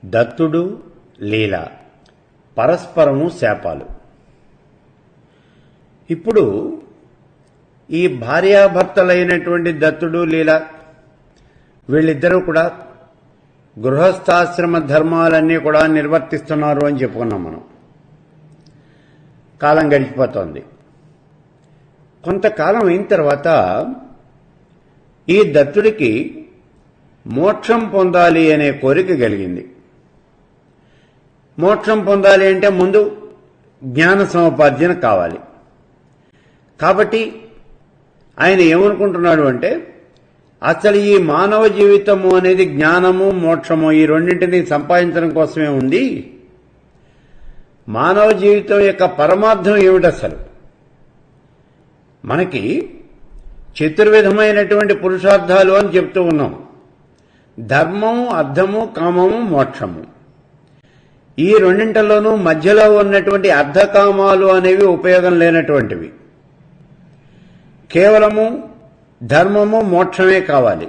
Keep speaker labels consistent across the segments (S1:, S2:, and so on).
S1: దత్తుడు లీల పరస్పరము శాపాలు. ఇప్పుడు ఈ భార్యాభర్తలైనటువంటి దత్తుడు లీల వీళ్ళిద్దరూ కూడా గృహస్థాశ్రమ ధర్మాలన్నీ కూడా నిర్వర్తిస్తున్నారు అని చెప్పుకున్నాం మనం. కాలం గడిచిపోతోంది. కొంతకాలం అయిన తర్వాత ఈ దత్తుడికి మోక్షం పొందాలి అనే కోరిక కలిగింది. మోక్షం పొందాలి అంటే ముందు జ్ఞాన సముపార్జన కావాలి. కాబట్టి ఆయన ఏమనుకుంటున్నాడు అంటే, అసలు ఈ మానవ జీవితము అనేది జ్ఞానము మోక్షము ఈ రెండింటినీ సంపాదించడం కోసమే ఉంది. మానవ జీవితం యొక్క పరమార్థం ఏమిటి? అసలు మనకి చతుర్విధమైనటువంటి పురుషార్థాలు అని చెప్తూ ఉన్నాం. ధర్మము, అర్థము, కామము, మోక్షము. ఈ రెండింటిలోనూ మధ్యలో ఉన్నటువంటి అర్ధకామాలు అనేవి ఉపయోగం లేనటువంటివి. కేవలము ధర్మము, మోక్షమే కావాలి.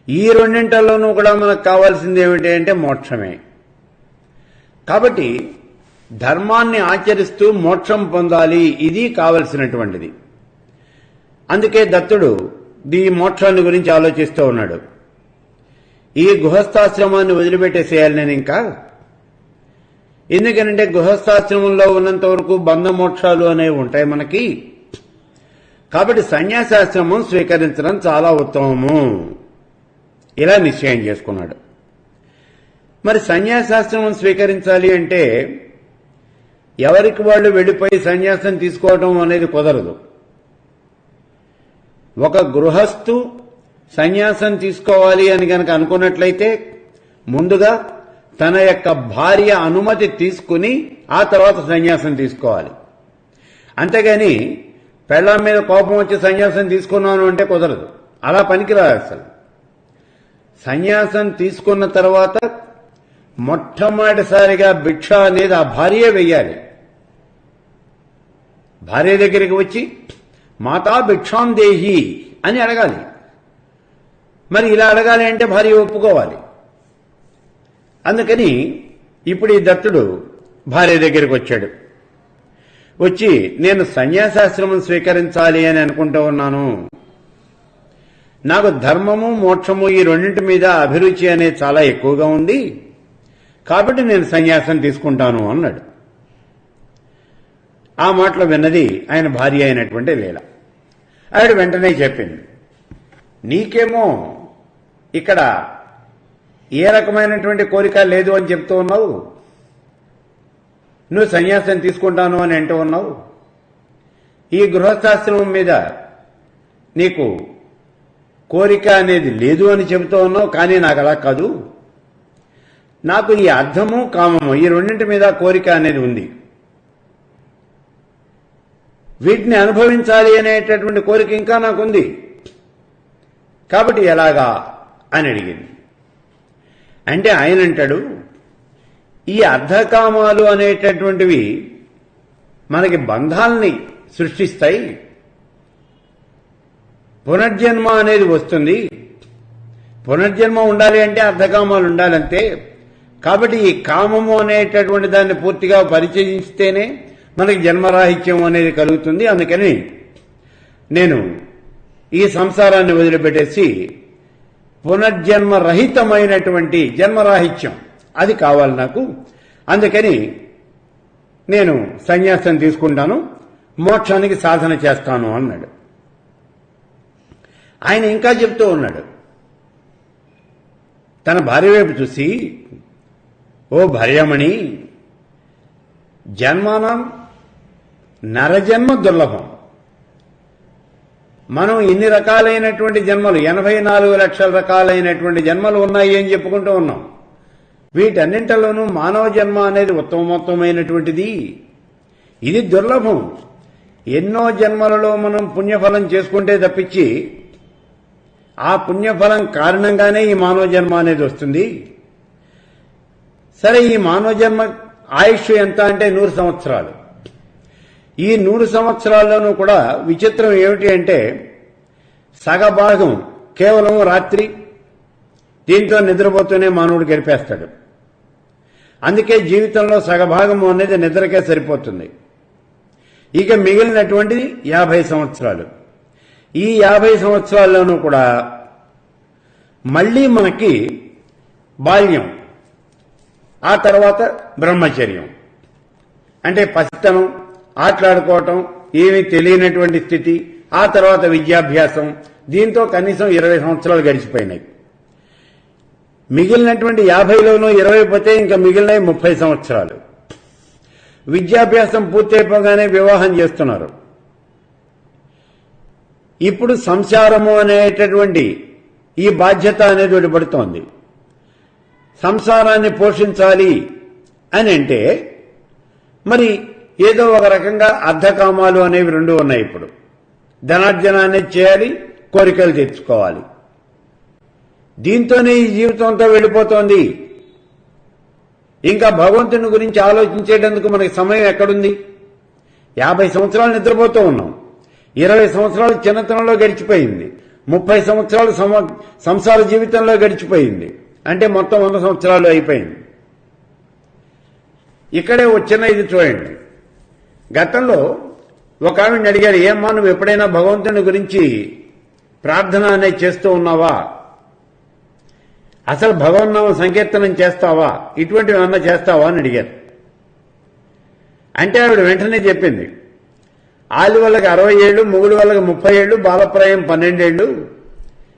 S1: ఈ రెండింటిలోనూ కూడా మనకు కావాల్సింది ఏమిటి అంటే మోక్షమే. కాబట్టి ధర్మాన్ని ఆచరిస్తూ మోక్షం పొందాలి, ఇది కావలసినటువంటిది. అందుకే దత్తుడు ఈ మోక్షాన్ని గురించి ఆలోచిస్తూ ఉన్నాడు. ఈ గృహస్థాశ్రమాన్ని వదిలిపెట్టేసేయాలి నేను ఇంకా. ఎందుకనంటే గృహస్థాశ్రమంలో ఉన్నంత వరకు బంధమోక్షాలు అనేవి ఉంటాయి మనకి. కాబట్టి సన్యాసాశ్రమం స్వీకరించడం చాలా ఉత్తమము, ఇలా నిశ్చయం చేసుకున్నాడు. మరి సన్యాసాశ్రమం స్వీకరించాలి అంటే ఎవరికి వాళ్ళు వెళ్ళిపోయి సన్యాసం తీసుకోవడం అనేది కుదరదు. ఒక గృహస్థు సన్యాసం తీసుకోవాలి అని కనుక అనుకున్నట్లయితే ముందుగా తన యొక్క భార్య అనుమతి తీసుకుని ఆ తర్వాత సన్యాసం తీసుకోవాలి. అంతేగాని పెళ్ళాం మీద కోపం వచ్చి సన్యాసం తీసుకున్నాను అంటే కుదరదు, అలా పనికిరాదు. అసలు సన్యాసం తీసుకున్న తర్వాత మొట్టమొదటిసారిగా భిక్ష అనేది ఆ భార్యే వెయ్యాలి. భార్య దగ్గరికి వచ్చి మాతా భిక్షాం దేహి అని అడగాలి. మరి ఇలా అడగాలి అంటే భార్య ఒప్పుకోవాలి. అందుకని ఇప్పుడు ఈ దత్తుడు భార్య దగ్గరికి వచ్చాడు. వచ్చి నేను సన్యాసాశ్రమం స్వీకరించాలి అని అనుకుంటూ ఉన్నాను. నాకు ధర్మము, మోక్షము ఈ రెండింటి మీద అభిరుచి అనేది చాలా ఎక్కువగా ఉంది. కాబట్టి నేను సన్యాసం తీసుకుంటాను అన్నాడు. ఆ మాటలు విన్నది ఆయన భార్య అయినటువంటి లీల. ఆవిడ వెంటనే చెప్పింది, నీకేమో ఇక్కడ ఏ రకమైనటువంటి కోరిక లేదు అని చెప్తూ ఉన్నావు, నువ్వు సన్యాసం తీసుకుంటాను అని అంటూ ఉన్నావు. ఈ గృహస్థాశ్రమం మీద నీకు కోరిక అనేది లేదు అని చెబుతూ ఉన్నావు. కానీ నాకు అలా కాదు, నాకు ఈ అర్థము, కామము ఈ రెండింటి మీద కోరిక అనేది ఉంది. వీటిని అనుభవించాలి అనేటటువంటి కోరిక ఇంకా నాకుంది. కాబట్టి ఎలాగా అని అడిగింది. అంటే ఆయన అంటాడు, ఈ అర్ధకామాలు అనేటటువంటివి మనకి బంధాలని సృష్టిస్తాయి. పునర్జన్మ అనేది వస్తుంది. పునర్జన్మ ఉండాలి అంటే అర్ధకామాలు ఉండాలంతే. కాబట్టి ఈ కామము అనేటటువంటి దాన్ని పూర్తిగా పరిచయిస్తేనే మనకి జన్మరాహిత్యం అనేది కలుగుతుంది. అందుకని నేను ఈ సంసారాన్ని వదిలిపెట్టేసి పునర్జన్మరహితమైనటువంటి జన్మరాహిత్యం అది కావాలి నాకు. అందుకని నేను సన్యాసం తీసుకుంటాను, మోక్షానికి సాధన చేస్తాను అన్నాడు. ఆయన ఇంకా చెప్తూ ఉన్నాడు, తన భార్య వైపు చూసి, ఓ భార్యామణి, జన్మానం నరజన్మ దుర్లభం. మనం ఇన్ని రకాలైనటువంటి జన్మలు 84 లక్షల రకాలైనటువంటి జన్మలు ఉన్నాయి అని చెప్పుకుంటూ ఉన్నాం. వీటన్నింటిలోనూ మానవ జన్మ అనేది ఉత్తమోత్తమైనటువంటిది. ఇది దుర్లభం. ఎన్నో జన్మలలో మనం పుణ్యఫలం చేసుకుంటే తప్పించి ఆ పుణ్యఫలం కారణంగానే ఈ మానవ జన్మ అనేది వస్తుంది. సరే, ఈ మానవ జన్మ ఆయుష్ ఎంత అంటే 100 సంవత్సరాలు. ఈ 100 సంవత్సరాల్లోనూ కూడా విచిత్రం ఏమిటి అంటే సగభాగం కేవలం రాత్రి, దీంతో నిద్రపోతూనే మానవుడు గడిపేస్తాడు. అందుకే జీవితంలో సగభాగము అనేది నిద్రకే సరిపోతుంది. ఇక మిగిలినటువంటి 50 సంవత్సరాలు. ఈ 50 సంవత్సరాల్లోనూ కూడా మళ్లీ మనకి బాల్యం, ఆ తర్వాత బ్రహ్మచర్యం, అంటే పసితనం, ఆటలాడుకోవటం, ఏమీ తెలియనటువంటి స్థితి, ఆ తర్వాత విద్యాభ్యాసం. దీంతో కనీసం 20 సంవత్సరాలు గడిచిపోయినాయి. మిగిలినటువంటి 50లోనూ 20 పోతే ఇంకా మిగిలినవి 30 సంవత్సరాలు. విద్యాభ్యాసం పూర్తయిపోగానే వివాహం చేస్తున్నారు. ఇప్పుడు సంసారము అనేటటువంటి ఈ బాధ్యత అనేది విడిపడుతోంది. సంసారాన్ని పోషించాలి అని అంటే మరి ఏదో ఒక రకంగా అర్ధకామాలు అనేవి రెండు ఉన్నాయి. ఇప్పుడు ధనార్జనాన్ని చేయాలి, కోరికలు తెచ్చుకోవాలి. దీంతోనే ఈ జీవితంతో వెళ్ళిపోతోంది. ఇంకా భగవంతుని గురించి ఆలోచించేటందుకు మనకి సమయం ఎక్కడుంది? 50 సంవత్సరాలు నిద్రపోతూ ఉన్నాం, 20 సంవత్సరాలు చిన్నతనంలో గడిచిపోయింది, 30 సంవత్సరాలు సంసార జీవితంలో గడిచిపోయింది, అంటే మొత్తం 100 సంవత్సరాలు అయిపోయింది. ఇక్కడే వచ్చిన ఇది చూడండి. గతంలో ఒక ఆవిడని అడిగారు, ఏమ్మా నువ్వు ఎప్పుడైనా భగవంతుని గురించి ప్రార్థన అనేది చేస్తూ ఉన్నావా, అసలు భగవన్నామ సంకీర్తనం చేస్తావా, ఇటువంటివి ఏమన్నా చేస్తావా అని అడిగారు. అంటే ఆవిడ వెంటనే చెప్పింది, ఆలి వాళ్ళకి 60 ఏళ్ళు, మొగుడు వాళ్ళకి 30 ఏళ్ళు, బాలప్రాయం 12 ఏళ్ళు,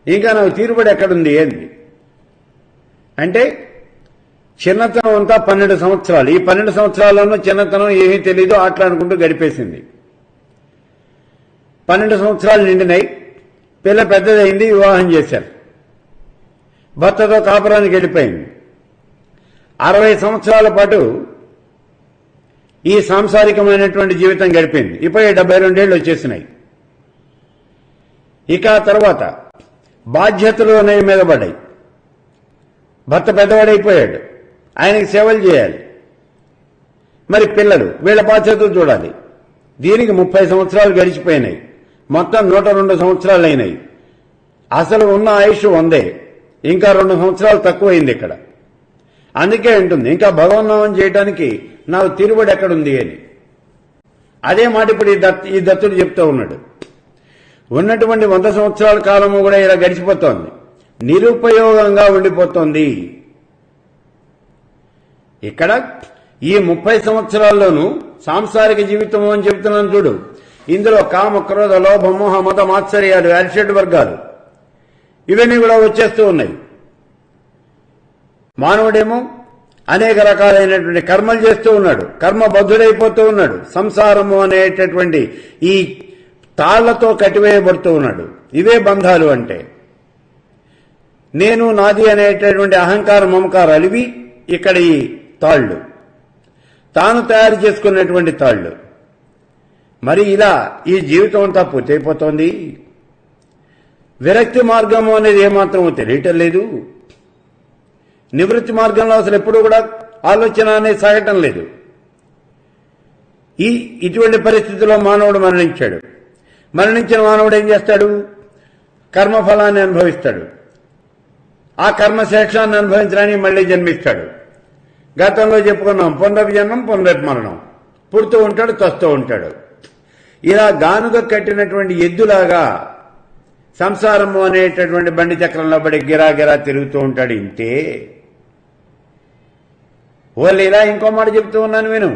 S1: ఇంకా నాకు తీరుబడి ఎక్కడుంది ఏంది అంటే చిన్నతనం అంతా 12 సంవత్సరాలు. ఈ 12 సంవత్సరాల్లోనూ చిన్నతనం ఏమీ తెలీదు, ఆటలాడుకుంటూ గడిపేసింది. 12 సంవత్సరాలు నిండినాయి, పిల్ల పెద్దదైంది, వివాహం చేశారు, భర్తతో కాపురానికి వెళ్ళిపోయింది. 60 సంవత్సరాల పాటు ఈ సాంసారికమైనటువంటి జీవితం గడిపింది. ఇప్పుడు 72 ఏళ్ళు వచ్చేసినాయి. ఇక తర్వాత బాధ్యతలు అనేవి మీద పడ్డాయి. భర్త పెద్దవాడైపోయాడు, ఆయనకి సేవలు చేయాలి, మరి పిల్లలు, వీళ్ళ బాధ్యతలు చూడాలి. దీనికి 30 సంవత్సరాలు గడిచిపోయినాయి, మొత్తం 102 సంవత్సరాలు అయినాయి. అసలు ఉన్న ఆయుష్ 100, ఇంకా 2 సంవత్సరాలు తక్కువైంది ఇక్కడ. అందుకే ఉంటుంది ఇంకా భగవన్నామం చేయడానికి నాకు తిరుబడి ఎక్కడుంది అని. అదే మాట ఇప్పుడు ఈ దత్తుడు చెప్తూ ఉన్నాడు. ఉన్నటువంటి 100 సంవత్సరాల కాలము కూడా ఇలా గడిచిపోతోంది, నిరుపయోగంగా ఉండిపోతోంది. ఇక్కడ ఈ 30 సంవత్సరాల్లోనూ సాంసారిక జీవితం అని చెబుతున్నాను చూడు. ఇందులో కామ, క్రోధ, లోభ, మోహ, మత, మాత్సర్యాలు, అరిషడ్ వర్గాలు ఇవన్నీ కూడా వచ్చేస్తూ ఉన్నాయి. మానవుడేమో అనేక రకాలైనటువంటి కర్మలు చేస్తూ ఉన్నాడు, కర్మబద్ధుడైపోతూ ఉన్నాడు, సంసారము అనేటటువంటి ఈ తాళ్లతో కట్టివేయబడుతూ ఉన్నాడు. ఇవే బంధాలు అంటే. నేను నాది అనేటటువంటి అహంకార మమకారాలు ఇవి ఇక్కడ ఈ తాళ్లు, తాను తయారు చేసుకున్నటువంటి తాళ్లు. మరి ఇలా ఈ జీవితం అంతా పూర్తయిపోతోంది. విరక్తి మార్గము అనేది ఏమాత్రమో తెలియటం లేదు. నివృత్తి మార్గంలో అసలు ఎప్పుడూ కూడా ఆలోచన అనేది సాగటం లేదు. ఇటువంటి పరిస్థితిలో మానవుడు మరణించాడు. మరణించిన మానవుడు ఏం చేస్తాడు? కర్మఫలాన్ని అనుభవిస్తాడు. ఆ కర్మశేషాన్ని అనుభవించడానికి మళ్లీ జన్మిస్తాడు. గతంలో చెప్పుకున్నాం, పునరపి జన్మం, పునరపి మరణం. పుడుతూ ఉంటాడు, చస్తూ ఉంటాడు. ఇలా గానుగ కట్టినటువంటి ఎద్దులాగా సంసారము అనేటటువంటి బండి చక్రంలో పడి గిరాగిరా తిరుగుతూ ఉంటాడు. ఇంతే. వాళ్ళు ఇలా ఇంకో మాట చెప్తూ ఉన్నాను విను.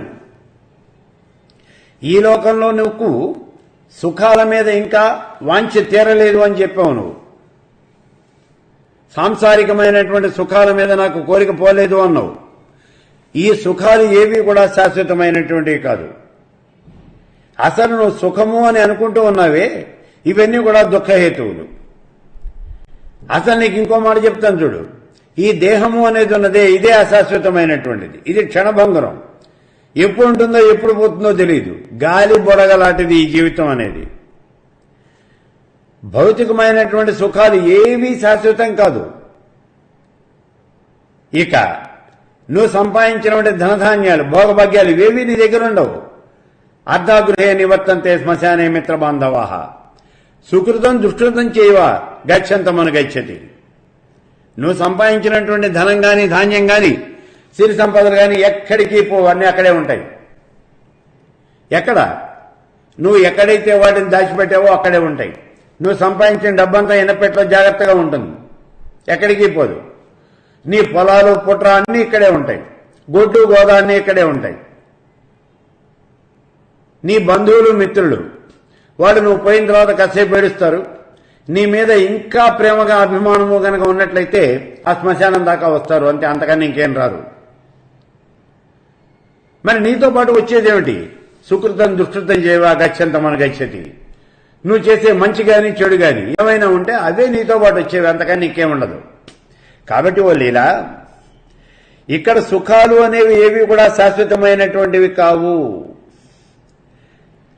S1: ఈ లోకంలో నువ్వు సుఖాల మీద ఇంకా వాంఛ తీరలేదు అని చెప్పావు. నువ్వు సాంసారికమైనటువంటి సుఖాల మీద నాకు కోరిక పోలేదు అన్నావు. ఈ సుఖాలు ఏవి కూడా శాశ్వతమైనటువంటివి కాదు. అసలు నువ్వు సుఖము అని అనుకుంటూ ఉన్నావే, ఇవన్నీ కూడా దుఃఖహేతువులు. అసలు నీకు ఇంకో మాట చెప్తాను చూడు. ఈ దేహము అనేది ఉన్నదే, ఇదే అశాశ్వతమైనటువంటిది. ఇది క్షణభంగురం. ఎప్పుడు ఉంటుందో ఎప్పుడు పోతుందో తెలియదు. గాలి బొడగలాంటిది ఈ జీవితం అనేది. భౌతికమైనటువంటి సుఖాలు ఏవీ శాశ్వతం కాదు. ఇక నువ్వు సంపాదించినటువంటి ధనధాన్యాలు, భోగభాగ్యాలు ఇవేవీ నీ దగ్గర ఉండవు. అర్ధాగృహే నివర్తంతే శ్మశానే మిత్ర బాంధవాహ. సుకృతం దుష్కృతం చేయవా గచ్చంతమను గచ్చతి. నువ్వు సంపాదించినటువంటి ధనం గాని, ధాన్యం గాని సిరి సంపదలు కానీ ఎక్కడికి పోవు, అన్నీ అక్కడే ఉంటాయి. ఎక్కడ నువ్వు ఎక్కడైతే వాటిని దాచిపెట్టావో అక్కడే ఉంటాయి. నువ్వు సంపాదించిన డబ్బంతా ఎనపెట్లో జాగ్రత్తగా ఉంటుంది, ఎక్కడికి పోదు. నీ పొలాలు పుట్ర అన్నీ ఇక్కడే ఉంటాయి, గొడ్డు గోదా అన్నీ ఇక్కడే ఉంటాయి. నీ బంధువులు మిత్రులు వాళ్ళు నువ్వు పోయిన తర్వాత కాసేపు ఏడుస్తారు. నీ మీద ఇంకా ప్రేమగా అభిమానము గనక ఉన్నట్లయితే ఆ శ్మశానం దాకా వస్తారు, అంతే, అంతకన్నా ఇంకేం రాదు. మరి నీతో పాటు వచ్చేదేమిటి? సుకృతం దుష్కృతం చేయవా గచ్చంత మన గచ్చతి. నువ్వు చేసే మంచి గాని చెడు గాని ఏమైనా ఉంటే అదే నీతో పాటు వచ్చేవి, అంతకన్నా నీకేముండదు. కాబట్టి ఓ లీలా, ఇక్కడ సుఖాలు అనేవి ఏవి కూడా శాశ్వతమైనటువంటివి కావు.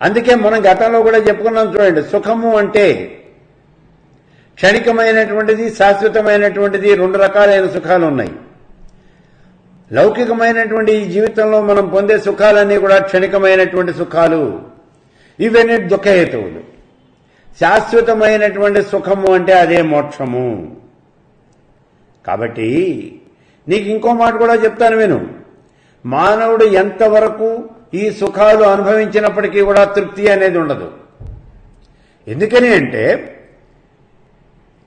S1: అందుకే మనం గతంలో కూడా చెప్పుకున్నాం చూడండి, సుఖము అంటే క్షణికమైనటువంటిది, శాశ్వతమైనటువంటిది, రెండు రకాలైన సుఖాలు ఉన్నాయి. లౌకికమైనటువంటి ఈ జీవితంలో మనం పొందే సుఖాలన్నీ కూడా క్షణికమైనటువంటి సుఖాలు, ఇవన్నీ దుఃఖహేతువులు. శాశ్వతమైనటువంటి సుఖము అంటే అదే మోక్షము. కాబట్టి నీకు ఇంకో మాట కూడా చెప్తాను విను. మానవుడు ఎంతవరకు ఈ సుఖాలు అనుభవించినప్పటికీ కూడా తృప్తి అనేది ఉండదు. ఎందుకని అంటే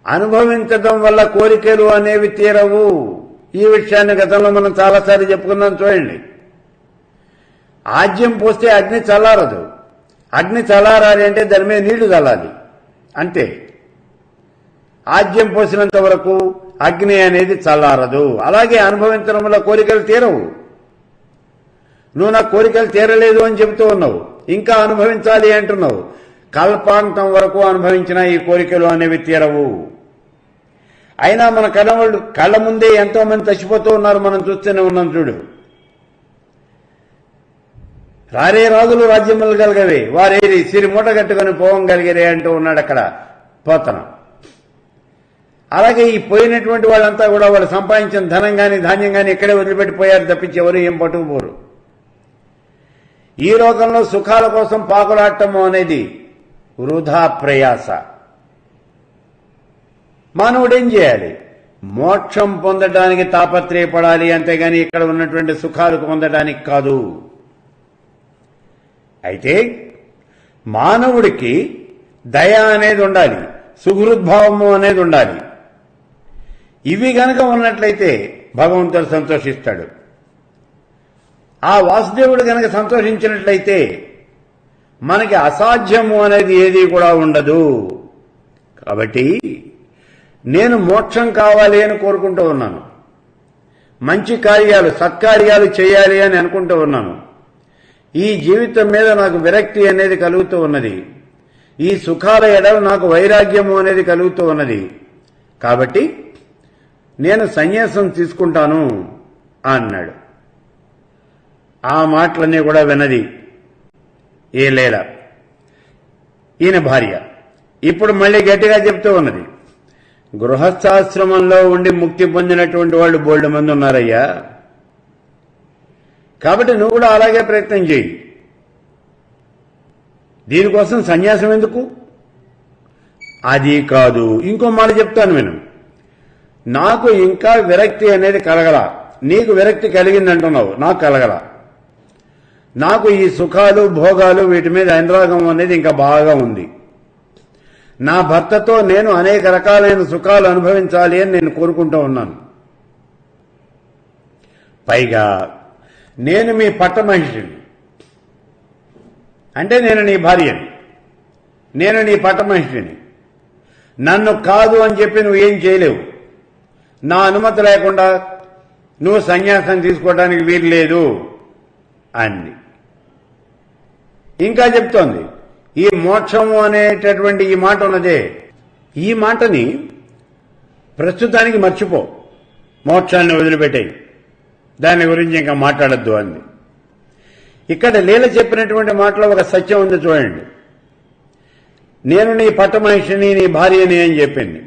S1: అనుభవించడం వల్ల కోరికలు అనేవి తీరవు. ఈ విషయాన్ని గతంలో మనం చాలాసార్లు చెప్పుకున్నాం చూడండి. ఆజ్యం పోస్తే అగ్ని చల్లారదు. అగ్ని చల్లారాలి అంటే దాని మీద నీళ్లు చల్లాలి, అంతే. ఆజ్యం పోసినంత వరకు అగ్ని అనేది చల్లారదు. అలాగే అనుభవించడం వల్ల కోరికలు తీరవు. నువ్వు నా కోరికలు తీరలేదు అని చెబుతూ ఉన్నావు, ఇంకా అనుభవించాలి అంటున్నావు. కల్పాంతం వరకు అనుభవించిన ఈ కోరికలు అనేవి తీరవు. అయినా మన కళ్ళ ముందే ఎంతో మంది చచ్చిపోతూ ఉన్నారు, మనం చూస్తూనే ఉన్నాం చూడు. రారే రాజులు రాజ్యములు కలగవే, వారేది సిరి మూట కట్టుకుని పోవంగలిగరే అంటూ ఉన్నాడు అక్కడ పోతన. అలాగే ఈ పోయినటువంటి వాళ్ళంతా కూడా వాళ్ళు సంపాదించిన ధనం కానీ ధాన్యం కానీ ఇక్కడే వదిలిపెట్టిపోయారు తప్పించి ఎవరు ఏం పట్టుకుపోరు. ఈ లోకంలో సుఖాల కోసం పాకులాడటము అనేది వృధా ప్రయాస. మానవుడేం చేయాలి? మోక్షం పొందడానికి తాపత్రయపడాలి, అంతేగాని ఇక్కడ ఉన్నటువంటి సుఖాలు పొందడానికి కాదు. అయితే మానవుడికి దయ అనేది ఉండాలి, సుహృద్భావము అనేది ఉండాలి. ఇవి గనక ఉన్నట్లయితే భగవంతుడు సంతోషిస్తాడు. ఆ వాసుదేవుడు గనక సంతోషించినట్లయితే మనకి అసాధ్యము అనేది ఏది కూడా ఉండదు. కాబట్టి నేను మోక్షం కావాలి అని కోరుకుంటూ ఉన్నాను. మంచి కార్యాలు, సత్కార్యాలు చేయాలి అని అనుకుంటూ ఉన్నాను. ఈ జీవితం మీద నాకు విరక్తి అనేది కలుగుతూ ఉన్నది. ఈ సుఖాల ఎడల నాకు వైరాగ్యము అనేది కలుగుతూ ఉన్నది. కాబట్టి నేను సన్యాసం తీసుకుంటాను అన్నాడు. ఆ మాటలన్నీ కూడా విన్నది ఏ లీల, ఈయన భార్య. ఇప్పుడు మళ్ళీ గట్టిగా చెప్తూ ఉన్నది, గృహస్థాశ్రమంలో ఉండి ముక్తి పొందినటువంటి వాళ్ళు బోల్డ్ మంది ఉన్నారయ్యా. కాబట్టి నువ్వు కూడా అలాగే ప్రయత్నం చేయి. దీనికోసం సన్యాసం ఎందుకు? అది కాదు, ఇంకో మాట చెప్తాను విను. నాకు ఇంకా విరక్తి అనేది కలగల. నీకు విరక్తి కలిగిందంటున్నావు, నాకు కలగల. నాకు ఈ సుఖాలు భోగాలు వీటి మీద అనురాగం అనేది ఇంకా బాగా ఉంది. నా భర్తతో నేను అనేక రకాలైన సుఖాలు అనుభవించాలి అని నేను కోరుకుంటూ ఉన్నాను. పైగా నేను మీ పట్టమహిషిని, అంటే నేను నీ భార్యని, నేను నీ పట్టమహిషిని. నన్ను కాదు అని చెప్పి నువ్వేం చేయలేవు. నా అనుమతి లేకుండా నువ్వు సన్యాసం తీసుకోవడానికి వీలు లేదు అంది. ఇంకా చెప్తోంది, ఈ మోక్షము అనేటటువంటి ఈ మాట ఉన్నదే, ఈ మాటని ప్రస్తుతానికి మర్చిపో, మోక్షాన్ని వదిలిపెట్టాయి, దాని గురించి ఇంకా మాట్లాడద్దు అంది. ఇక్కడ లీల చెప్పినటువంటి మాటలో ఒక సత్యం ఉంది చూడండి. నేను నీ పట్టమహిషిని, నీ భార్యని అని చెప్పింది.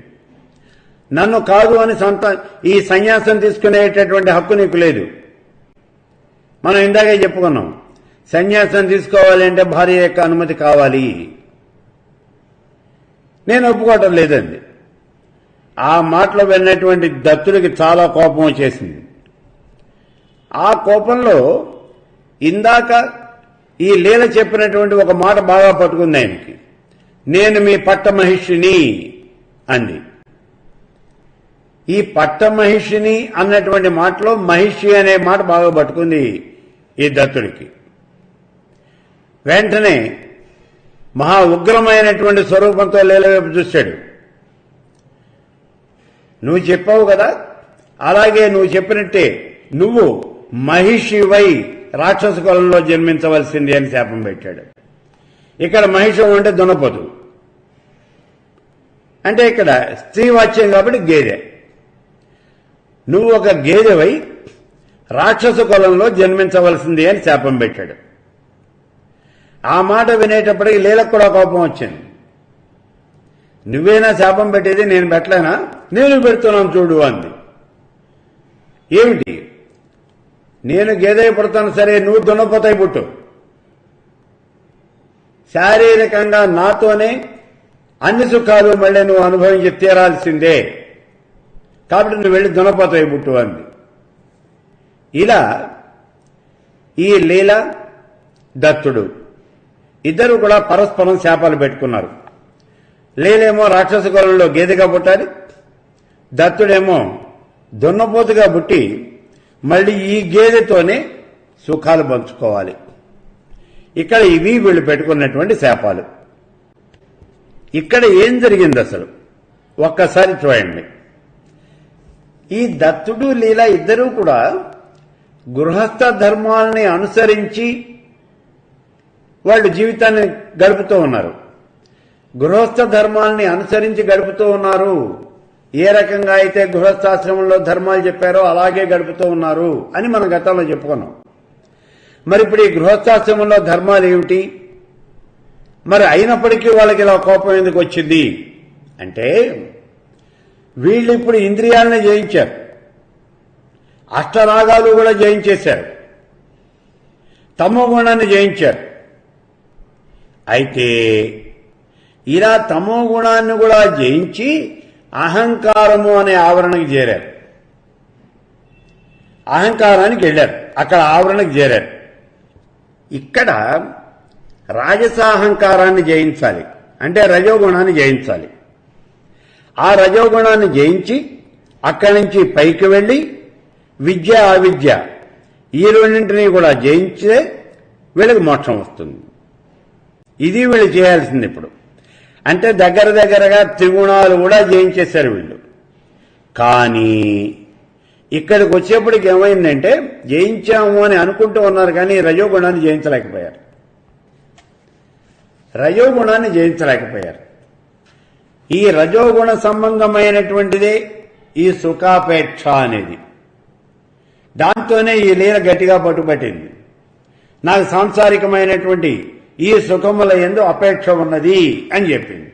S1: నన్ను కాదు అని ఈ సన్యాసం తీసుకునేటటువంటి హక్కు నీకు లేదు. మనం ఇందాకే చెప్పుకున్నాం, సన్యాసం తీసుకోవాలి అంటే భార్య యొక్క అనుమతి కావాలి. నేను ఒప్పుకోవటం లేదండి. ఆ మాటలో వెళ్ళినటువంటి దత్తుడికి చాలా కోపం వచ్చేసింది. ఆ కోపంలో ఇందాక ఈ లీల చెప్పినటువంటి ఒక మాట బాగా పట్టుకుంది ఆయనకి. నేను మీ పట్టమహిషిని అంది. ఈ పట్టమహిషిని అన్నటువంటి మాటలో మహిషి అనే మాట బాగా పట్టుకుంది ఈ దత్తుడికి. వెంటనే మహా ఉగ్రమైనటువంటి స్వరూపంతో లీల వైపు చూశాడు. నువ్వు చెప్పావు కదా, అలాగే నువ్వు చెప్పినట్టే నువ్వు మహిషివై రాక్షస కులంలో జన్మించవలసింది అని శాపం పెట్టాడు. ఇక్కడ మహిషం అంటే దున్నపోతు, అంటే ఇక్కడ స్త్రీవాచ్యం కాబట్టి గేదె. నువ్వు ఒక గేదెవై రాక్షస కులంలో జన్మించవలసింది అని శాపం పెట్టాడు. ఆ మాట వినేటప్పటికి లీలకు కూడా కోపం వచ్చింది. నువ్వేనా శాపం పెట్టేది, నేను పెట్టలేనా? నేను పెడుతున్నాను చూడు అంది. ఏమిటి? నేను గేదె పుడతాను సరే, నువ్వు దున్నపోతాయి పుట్టు. శారీరకంగా నాతోనే అన్ని సుఖాలు మళ్ళీ నువ్వు అనుభవించి తీరాల్సిందే, కాబట్టి నువ్వు వెళ్ళి దున్నపోతాయి పుట్టు అంది. ఇలా ఈ లీల దత్తుడు ఇద్దరు కూడా పరస్పరం శాపాలు పెట్టుకున్నారు. లీలేమో రాక్షస కులంలో గేదెగా పుట్టాలి, దత్తుడేమో దున్నపోతుగా పుట్టి మళ్ళీ ఈ గేదెతోనే సుఖాలు పంచుకోవాలి. ఇక్కడ ఇవి వీళ్ళు పెట్టుకున్నటువంటి శాపాలు. ఇక్కడ ఏం జరిగింది అసలు ఒక్కసారి చూడండి. ఈ దత్తుడు లీల ఇద్దరూ కూడా గృహస్థ ధర్మాలని అనుసరించి వాళ్ళు జీవితాన్ని గడుపుతూ ఉన్నారు. గృహస్థ ధర్మాలని అనుసరించి గడుపుతూ ఉన్నారు. ఏ రకంగా అయితే గృహస్థాశ్రమంలో ధర్మాలు చెప్పారో అలాగే గడుపుతూ ఉన్నారు అని మనం గతంలో చెప్పుకున్నాం. మరి ఇప్పుడు ఈ గృహస్థాశ్రమంలో ధర్మాలు ఏమిటి? మరి అయినప్పటికీ వాళ్ళకి ఇలా కోపం ఎందుకు వచ్చింది అంటే, వీళ్ళు ఇప్పుడు ఇంద్రియాలని జయించారు, అష్టరాగాలు కూడా జయించేశారు, తమో గుణాన్ని జయించారు. అయితే ఇలా తమో గుణాన్ని కూడా జయించి అహంకారము అనే ఆవరణకి చేరారు. అహంకారానికి వెళ్ళారు, అక్కడ ఆవరణకి చేరారు. ఇక్కడ రాజసాహంకారాన్ని జయించాలి అంటే రజోగుణాన్ని జయించాలి. ఆ రజోగుణాన్ని జయించి అక్కడి నుంచి పైకి వెళ్ళి విద్య అవిద్య ఈ రెండింటినీ కూడా జయించే వీళ్ళకి మోక్షం వస్తుంది. ఇది వీళ్ళు చేయాల్సింది. ఇప్పుడు అంటే దగ్గరగా త్రిగుణాలు కూడా జయించేశారు వీళ్ళు. కానీ ఇక్కడికి వచ్చేప్పటికి ఏమైందంటే, జయించాము అని అనుకుంటూ ఉన్నారు కానీ రజోగుణాన్ని జయించలేకపోయారు. రజోగుణాన్ని జయించలేకపోయారు. ఈ రజోగుణ సంబంధమైనటువంటిదే ఈ సుఖాపేక్ష అనేది. దాంతోనే ఈ లీల గట్టిగా పట్టుబట్టింది. నాకు సాంసారికమైనటువంటి ఈ సుఖముల యందు అపేక్ష ఉన్నది అని చెప్పింది.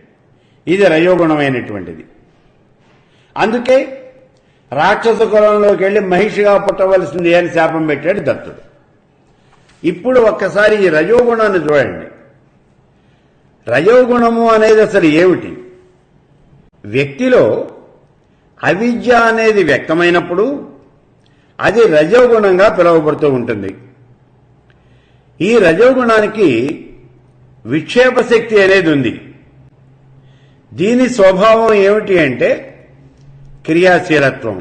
S1: ఇది రజోగుణమైనటువంటిది. అందుకే రాక్షస కులంలోకి వెళ్లి మహిషిగా పుట్టవలసింది అని శాపం పెట్టాడు దత్తుడు. ఇప్పుడు ఒక్కసారి ఈ రజోగుణాన్ని చూడండి. రజోగుణము అనేది అసలు ఏమిటి? వ్యక్తిలో అవిద్య అనేది వ్యక్తమైనప్పుడు అది రజోగుణంగా పిలువబడుతూ ఉంటుంది. ఈ రజోగుణానికి విక్షేప శక్తి అనేది ఉంది. దీని స్వభావం ఏమిటి అంటే క్రియాశీలత్వం.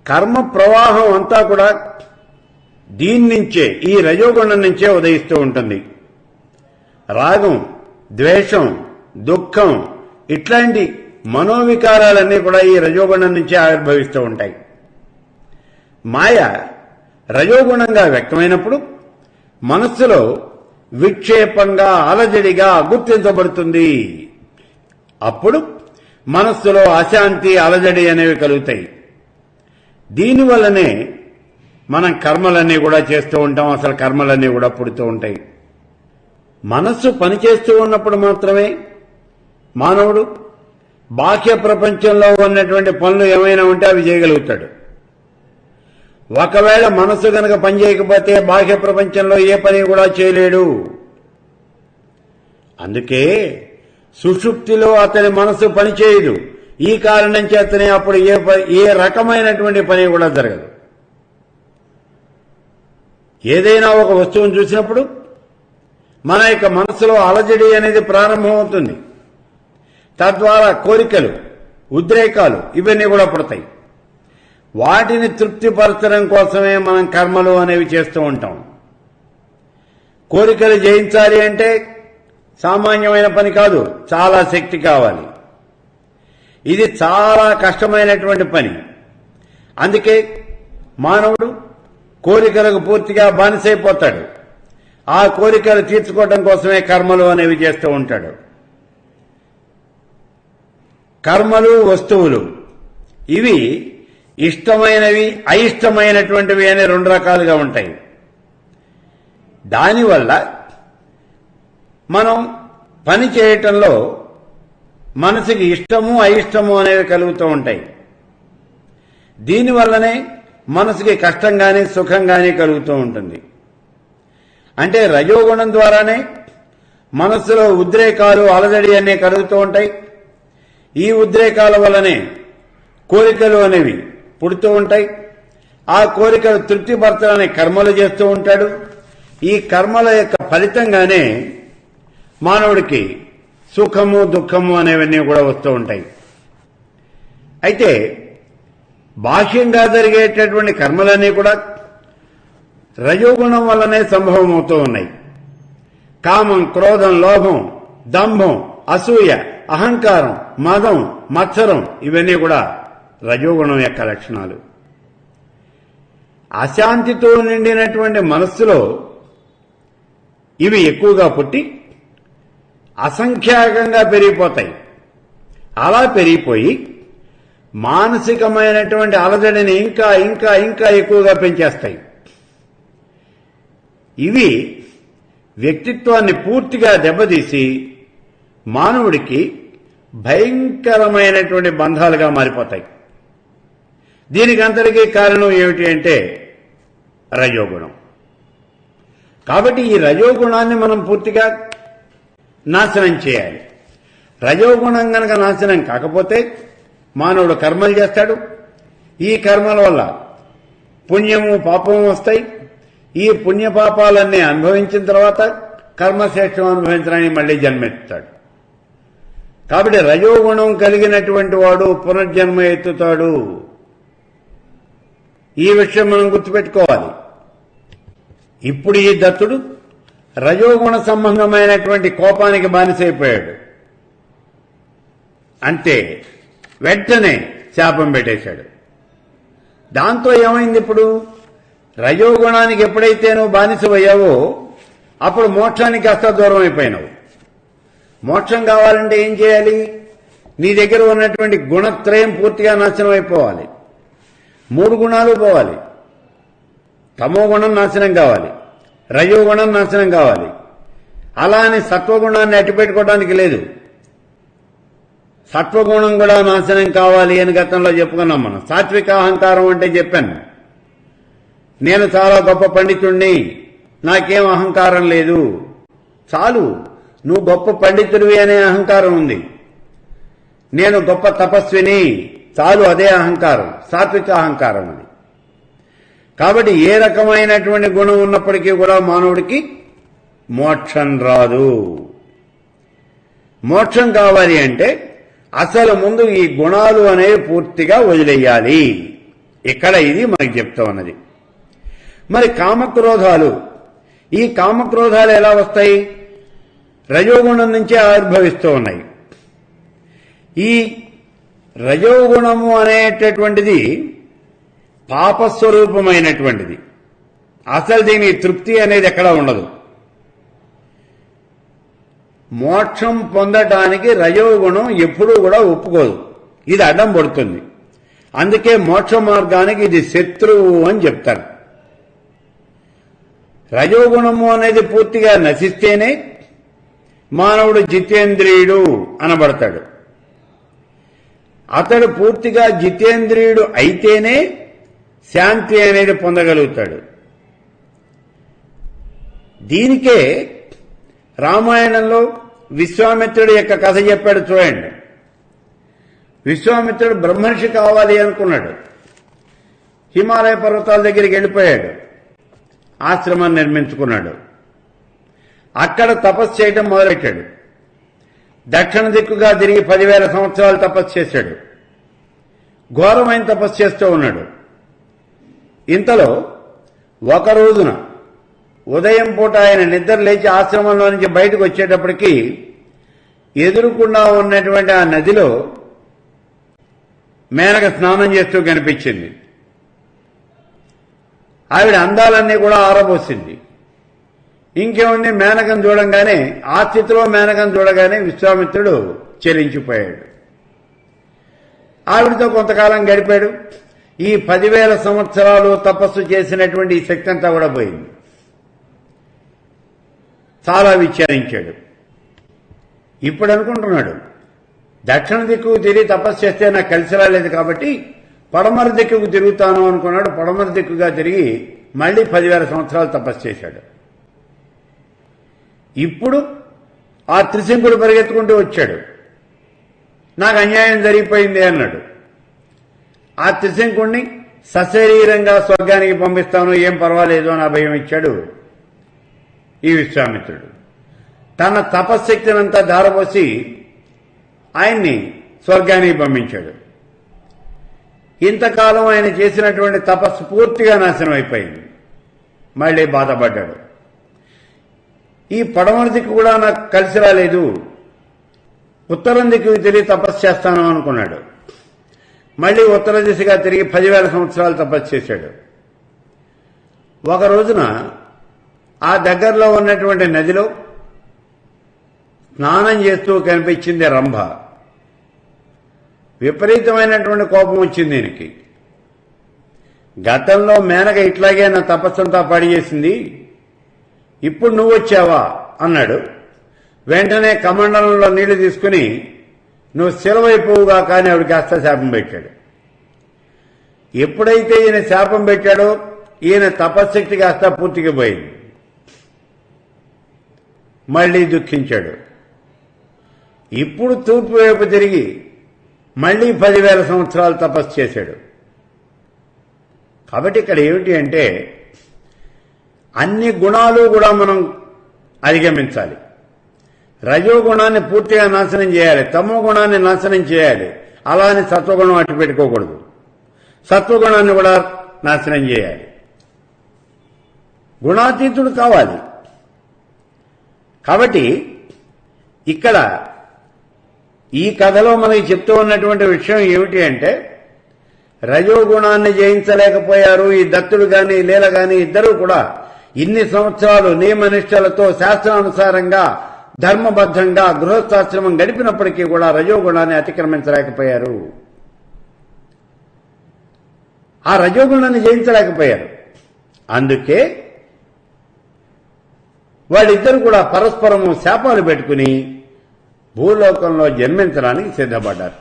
S1: కర్మ ప్రవాహం అంతా కూడా దీని నుంచే, ఈ రజోగుణం నుంచే ఉదయిస్తూ ఉంటుంది. రాగం, ద్వేషం, దుఃఖం ఇట్లాంటి మనోవికారాలన్నీ కూడా ఈ రజోగుణం నుంచే ఆవిర్భవిస్తూ ఉంటాయి. మాయ రజోగుణంగా వ్యక్తమైనప్పుడు మనస్సులో విక్షేపంగా అలజడిగా గుర్తించబడుతుంది. అప్పుడు మనస్సులో అశాంతి, అలజడి అనేవి కలుగుతాయి. దీనివల్లనే మనం కర్మలన్నీ కూడా చేస్తూ ఉంటాం. అసలు కర్మలన్నీ కూడా పుడుతూ ఉంటాయి. మనస్సు పనిచేస్తూ ఉన్నప్పుడు మాత్రమే మానవుడు బాహ్య ప్రపంచంలో ఉన్నటువంటి పనులు ఏమైనా ఉంటే అవి చేయగలుగుతాడు. ఒకవేళ మనస్సు కనుక పనిచేయకపోతే బాహ్య ప్రపంచంలో ఏ పని కూడా చేయలేడు. అందుకే సుషుప్తిలో అతని మనస్సు పనిచేయదు. ఈ కారణం చేతనే అప్పుడు ఏ రకమైనటువంటి పని కూడా జరగదు. ఏదైనా ఒక వస్తువును చూసినప్పుడు మన యొక్క మనసులో అలజడి అనేది ప్రారంభమవుతుంది. తద్వారా కోరికలు, ఉద్రేకాలు ఇవన్నీ కూడా పుడతాయి. వాటిని తృప్తిపరచడం కోసమే మనం కర్మలు అనేవి చేస్తూ ఉంటాం. కోరికలు జయించాలి అంటే సామాన్యమైన పని కాదు, చాలా శక్తి కావాలి. ఇది చాలా కష్టమైనటువంటి పని. అందుకే మానవుడు కోరికలకు పూర్తిగా బానిసైపోతాడు. ఆ కోరికలు తీర్చుకోవడం కోసమే కర్మలు అనేవి చేస్తూ ఉంటాడు. కర్మలు, వస్తువులు ఇవి ఇష్టమైనవి, అయిష్టమైనటువంటివి అనే రెండు రకాలుగా ఉంటాయి. దానివల్ల మనం పని చేయటంలో మనసుకి ఇష్టము, అయిష్టము అనేవి కలుగుతూ ఉంటాయి. దీనివల్లనే మనసుకి కష్టం కానీ సుఖం కానీ కలుగుతూ ఉంటుంది. అంటే రజోగుణం ద్వారానే మనస్సులో ఉద్రేకాలు, అలజడి అనే కలుగుతూ ఉంటాయి. ఈ ఉద్రేకాల వల్లనే కోరికలు అనేవి పుడుతూ ఉంటాయి. ఆ కోరికలు తృప్తిపరచాలని కర్మలు చేస్తూ ఉంటాడు. ఈ కర్మల యొక్క ఫలితంగానే మానవుడికి సుఖము, దుఃఖము అనేవన్నీ కూడా వస్తూ ఉంటాయి. అయితే బాహ్యంగా జరిగేటటువంటి కర్మలన్నీ కూడా రజోగుణం వల్లనే సంభవం అవుతూ ఉన్నాయి. కామం, క్రోధం, లోభం, దంభం, అసూయ, అహంకారం, మదం, మత్సరం ఇవన్నీ కూడా రజోగుణం యొక్క లక్షణాలు. అశాంతితో నిండినటువంటి మనస్సులో ఇవి ఎక్కువగా పుట్టి అసంఖ్యాకంగా పెరిగిపోతాయి. అలా పెరిగిపోయి మానసికమైనటువంటి అలజడిని ఇంకా ఇంకా ఇంకా ఎక్కువగా పెంచేస్తాయి. ఇవి వ్యక్తిత్వాన్ని పూర్తిగా దెబ్బతీసి మానవుడికి భయంకరమైనటువంటి బంధాలుగా మారిపోతాయి. దీనికి అంతటికీ కారణం ఏమిటి అంటే రజోగుణం. కాబట్టి ఈ రజోగుణాన్ని మనం పూర్తిగా నాశనం చేయాలి. రజోగుణం గనక నాశనం కాకపోతే మానవుడు కర్మలు చేస్తాడు. ఈ కర్మల వల్ల పుణ్యము, పాపము వస్తాయి. ఈ పుణ్యపాపాలన్నీ అనుభవించిన తర్వాత కర్మశ్రేష్టం అనుభవించడానికి మళ్లీ జన్మెత్తుతాడు. కాబట్టి రజోగుణం కలిగినటువంటి వాడు పునర్జన్మ ఎత్తుతాడు. ఈ విషయం మనం గుర్తుపెట్టుకోవాలి. ఇప్పుడు ఈ దత్తుడు రజోగుణ సంబంధమైనటువంటి కోపానికి బానిసైపోయాడు. అంతే, వెంటనే శాపం పెట్టేశాడు. దాంతో ఏమైంది? ఇప్పుడు రజోగుణానికి ఎప్పుడైతే నువ్వు బానిసవయ్యావో అప్పుడు మోక్షానికి కాస్త దూరం అయిపోయినావు. మోక్షం కావాలంటే ఏం చేయాలి? నీ దగ్గర ఉన్నటువంటి గుణత్రయం పూర్తిగా నాశనం అయిపోవాలి. 3 గుణాలు పోవాలి. తమో గుణం నాశనం కావాలి, రజోగుణం నాశనం కావాలి. అలా అని సత్వగుణాన్ని అట్టిపెట్టుకోవడానికి లేదు. సత్వగుణం కూడా నాశనం కావాలి అని గతంలో చెప్పుకున్నాం మనం. సాత్విక అహంకారం అంటే చెప్పాను, నేను చాలా గొప్ప పండితుణ్ణి, నాకేం అహంకారం లేదు. చాలు, నువ్వు గొప్ప పండితుడివి అనే అహంకారం ఉంది. నేను గొప్ప తపస్విని, చాలు, అదే అహంకారం, సాత్విక అహంకారం అది. కాబట్టి ఏ రకమైనటువంటి గుణం ఉన్నప్పటికీ కూడా మానవుడికి మోక్షం రాదు. మోక్షం కావాలి అంటే అసలు ముందు ఈ గుణాలు అనేవి పూర్తిగా వదిలేయాలి. ఇక్కడ ఇది మనకి చెప్తా ఉన్నది. మరి కామక్రోధాలు, ఈ కామక్రోధాలు ఎలా వస్తాయి? రజోగుణం నుంచే ఆవిర్భవిస్తూ ఉన్నాయి. ఈ రజోగుణము అనేటటువంటిది పాపస్వరూపమైనటువంటిది. అసలు దీని తృప్తి అనేది ఎక్కడా ఉండదు. మోక్షం పొందటానికి రజోగుణం ఎప్పుడూ కూడా ఒప్పుకోదు, ఇది అడ్డం పడుతుంది. అందుకే మోక్ష మార్గానికి ఇది శత్రువు అని చెప్తారు. రజోగుణము అనేది పూర్తిగా నశిస్తేనే మానవుడు జితేంద్రియుడు అనబడతాడు. అతడు పూర్తిగా జితేంద్రియుడు అయితేనే శాంతి అనేది పొందగలుగుతాడు. దీనికే రామాయణంలో విశ్వామిత్రుడి యొక్క కథ చెప్పాడు చూడండి. విశ్వామిత్రుడు బ్రహ్మర్షి కావాలి అనుకున్నాడు. హిమాలయ పర్వతాల దగ్గరికి వెళ్ళిపోయాడు. ఆశ్రమాన్ని నిర్మించుకున్నాడు. అక్కడ తపస్సు చేయటం మొదలెట్టాడు. దక్షిణ దిక్కుగా తిరిగి 10,000 సంవత్సరాలు తపస్సు చేశాడు. ఘోరమైన తపస్సు చేస్తూ ఉన్నాడు. ఇంతలో ఒక రోజున ఉదయం పూట ఆయన నిద్ర లేచి ఆశ్రమంలో నుంచి బయటకు వచ్చేటప్పటికి ఎదురుకుండా ఉన్నటువంటి ఆ నదిలో మేనక స్నానం చేస్తూ కనిపించింది. ఆవిడ అందాలన్నీ కూడా ఆరబోసింది. ఇంకేముంది, మేనకం చూడంగానే, ఆ స్థితిలో మేనకం చూడగానే విశ్వామిత్రుడు చెలించిపోయాడు. ఆవిడతో కొంతకాలం గడిపాడు. ఈ 10,000 సంవత్సరాలు తపస్సు చేసినటువంటి ఈ శక్తి అంతా కూడా పోయింది. చాలా విచారించాడు. ఇప్పుడు అనుకుంటున్నాడు, దక్షిణ దిక్కుకు తిరిగి తపస్సు చేస్తే నాకు కలిసి రాలేదు కాబట్టి పడమర దిక్కుకు తిరుగుతాను అనుకున్నాడు. పడమర దిక్కుగా తిరిగి మళ్లీ 10,000 సంవత్సరాలు తపస్సు చేశాడు. ఇప్పుడు ఆ త్రిశంకుడు పరిగెత్తుకుంటూ వచ్చాడు. నాకు అన్యాయం జరిగిపోయింది అన్నాడు. ఆ త్రిశంకుడిని సశరీరంగా స్వర్గానికి పంపిస్తాను, ఏం పర్వాలేదు అని అభయం ఇచ్చాడు ఈ విశ్వామిత్రుడు. తన తపశ్శక్తినంతా ధారపోసి ఆయన్ని స్వర్గానికి పంపించాడు. ఇంతకాలం ఆయన చేసినటువంటి తపస్సు పూర్తిగా నాశనం అయిపోయింది. మళ్లీ బాధపడ్డాడు. ఈ పడమర దిక్కు కూడా నాకు కలిసి రాలేదు, ఉత్తరం దిక్కుకు తిరిగి తపస్సు చేస్తాను అనుకున్నాడు. మళ్లీ ఉత్తర దిశగా తిరిగి 10,000 సంవత్సరాలు తపస్సు చేశాడు. ఒక రోజున ఆ దగ్గరలో ఉన్నటువంటి నదిలో స్నానం చేస్తూ కనిపించింది రంభ. విపరీతమైనటువంటి కోపం వచ్చింది దీనికి. గతంలో మేనక ఇట్లాగే నా తపస్సంతా పడిచేసింది, ఇప్పుడు నువ్వు వచ్చావా అన్నాడు. వెంటనే కమండలంలో నీళ్లు తీసుకుని నువ్వు సెలవైపోవుగా కానీ ఆవిడ కాస్త శాపం పెట్టాడు. ఎప్పుడైతే ఈయన శాపం పెట్టాడో ఈయన తపశ్శక్తి కాస్త పూర్తిగా పోయింది. మళ్లీ దుఃఖించాడు. ఇప్పుడు తూర్పు వైపు తిరిగి మళ్లీ 10,000 సంవత్సరాలు తపస్సు చేశాడు. కాబట్టి ఇక్కడ ఏమిటి అంటే, అన్ని గుణాలు కూడా మనం అధిగమించాలి. రజోగుణాన్ని పూర్తిగా నాశనం చేయాలి, తమో గుణాన్ని నాశనం చేయాలి. అలా అని సత్వగుణం అట్టు పెట్టుకోకూడదు. సత్వగుణాన్ని కూడా నాశనం చేయాలి. గుణాతీతుడు కావాలి. కాబట్టి ఇక్కడ ఈ కథలో మనకి చెప్తూ ఉన్నటువంటి విషయం ఏమిటి అంటే, రజోగుణాన్ని జయించలేకపోయారు ఈ దత్తుడు గాని లీల గాని. ఇద్దరూ కూడా ఇన్ని సంవత్సరాలు నియమనిష్టలతో శాస్త్రానుసారంగా ధర్మబద్ధంగా గృహస్థాశ్రమం గడిపినప్పటికీ కూడా రజోగుణాన్ని అతిక్రమించలేకపోయారు. ఆ రజోగుణాన్ని జయించలేకపోయారు. అందుకే వాళ్ళిద్దరూ కూడా పరస్పరము శాపాలు పెట్టుకుని భూలోకంలో జన్మించడానికి సిద్ధపడ్డారు.